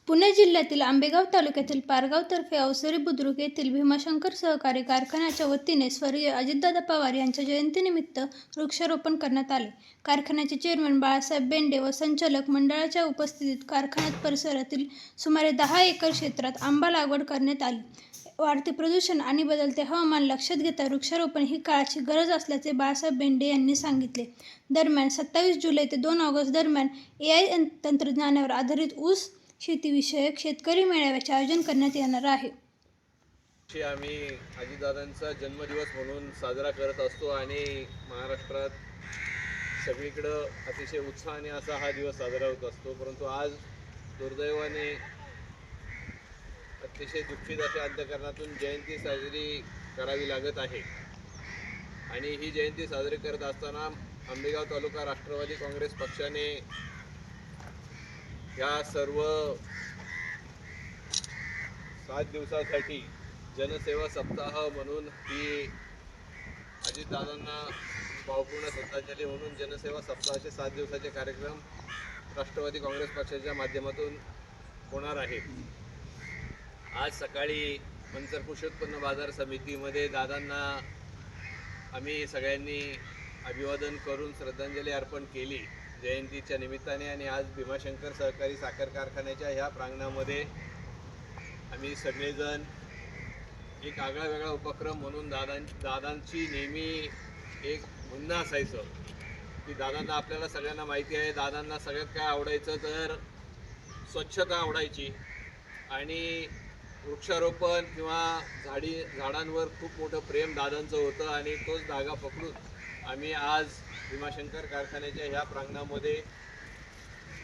पुणे जिल्ह्यातील आंबेगाव तालुक्यातील पारगावतर्फे अवसरी बुद्रुक येथील भीमाशंकर सहकारी कारखान्याच्या वतीने स्वर्गीय अजितदादा पवार यांच्या जयंतीनिमित्त वृक्षारोपण करण्यात आले. कारखान्याचे चेअरमन बाळासाहेब बेंडे व संचालक मंडळाच्या उपस्थितीत कारखान्यात परिसरातील सुमारे 10 एकर क्षेत्रात आंबा लागवड करण्यात आली. वाढते प्रदूषण आणि बदलते हवामान लक्षात घेता वृक्षारोपण ही काळाची गरज असल्याचे बाळासाहेब बेंडे यांनी सांगितले. दरम्यान 27 जुलै ते 2 ऑगस्ट दरम्यान AI तंत्रज्ञानावर आधारित ऊस शेतीविषयक शेतकरी मेळाव्याचे आयोजन करण्यात येणार आहे. आम्ही अजितदादांचा जन्मदिवस म्हणून साजरा करत असतो आणि महाराष्ट्रात सगळीकडं अतिशय उत्साहाने असा हा दिवस साजरा होत असतो. परंतु आज दुर्दैवाने अतिशय दुःखित अशा अंतःकरणातून जयंती साजरी करावी लागत आहे. आणि ही जयंती साजरी करत असताना आंबेगाव तालुका राष्ट्रवादी काँग्रेस पक्षाने या सर्व 7 दिवसासाठी जनसेवा सप्ताह म्हणून ही अजितदादांना भावपूर्ण श्रद्धांजली म्हणून जनसेवा सप्ताहाचे 7 दिवसाचे कार्यक्रम राष्ट्रवादी काँग्रेस पक्षाच्या माध्यमातून होणार आहेत. आज सकाळी मंचर कृषी उत्पन्न बाजार समितीमध्ये दादांना आम्ही सगळ्यांनी अभिवादन करून श्रद्धांजली अर्पण केली जयंतीच्या निमित्ताने. आणि आज भीमाशंकर सहकारी साखर कारखान्याच्या ह्या प्रांगणामध्ये आम्ही सगळेजण एक आगळा वेगळा उपक्रम म्हणून दादांची नेहमी एक म्हणणं असायचं की दादांना आपल्याला सगळ्यांना माहिती आहे, दादांना सगळ्यात काय आवडायचं तर स्वच्छता आवडायची आणि वृक्षारोपण किंवा झाडांवर खूप मोठं प्रेम दादांचं होतं. आणि तोच धागा पकडून आम्ही आज भीमाशंकर कारखान्याच्या ह्या प्रांगणामध्ये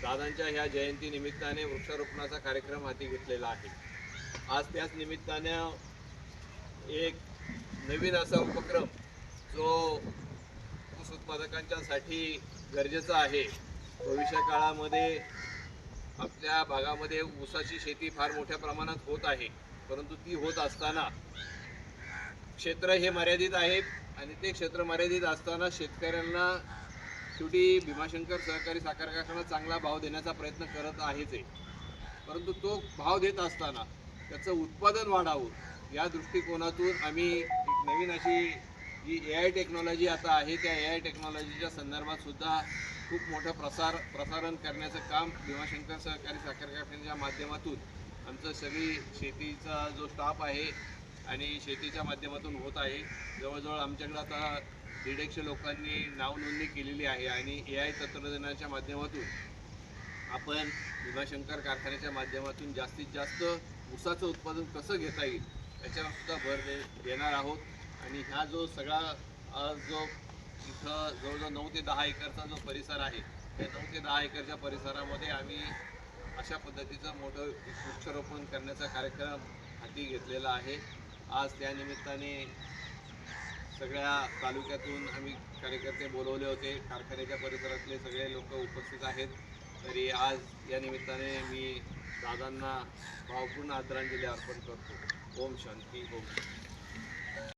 दादांच्या ह्या जयंतीनिमित्ताने वृक्षारोपणाचा कार्यक्रम हाती घेतलेला आहे. आज त्याच निमित्तानं एक नवीन असा उपक्रम जो ऊस उत्पादकांच्यासाठी गरजेचा आहे. भविष्य काळामध्ये आपल्या भागामध्ये ऊसाची शेती फार मोठ्या प्रमाणात होत आहे, परंतु ती होत असताना क्षेत्र हे मर्यादित आहे आणि ते क्षेत्र मर्यादित असताना शेतकऱ्यांना शेवटी भीमाशंकर सहकारी साखर कारखाना चांगला भाव देण्याचा प्रयत्न करत आहेच आहे. परंतु तो भाव देत असताना त्याचं उत्पादन वाढावं या दृष्टिकोनातून आम्ही एक नवीन अशी जी AI टेक्नॉलॉजी आता आहे त्या AI टेक्नॉलॉजीच्या संदर्भात सुद्धा खूप मोठं प्रसारण करण्याचं काम भीमाशंकर सहकारी साखर कारखान्याच्या माध्यमातून आमचं सगळी शेतीचा जो स्टाफ आहे आणि शेतीच्या माध्यमातून होत आहे. जवळजवळ आमच्याकडे आता 150 लोकांनी नावनोंदणी केलेली आहे आणि AI तंत्रज्ञानाच्या माध्यमातून आपण भीमाशंकर कारखान्याच्या माध्यमातून जास्तीत जास्त ऊसाचं उत्पादन कसं घेता येईल याच्यावर सुद्धा भर देणार आहोत. आणि हा जो सगळा जो इथं जवळजवळ 9 ते 10 एकरचा जो परिसर आहे त्या 9 ते 10 एकरच्या परिसरामध्ये आम्ही अशा पद्धतीचं मोठं वृक्षारोपण करण्याचा कार्यक्रम हाती घेतलेला आहे. आज त्यानिमित्ताने सगळ्या तालुक्यातून आम्ही कार्यकर्ते बोलवले होते. कारखान्याच्या परिसरातले सगळे लोक उपस्थित आहेत. तरी आज या निमित्ताने मी दादांना भावपूर्ण आदरांजली अर्पण करतो. ओम शांती. ओम.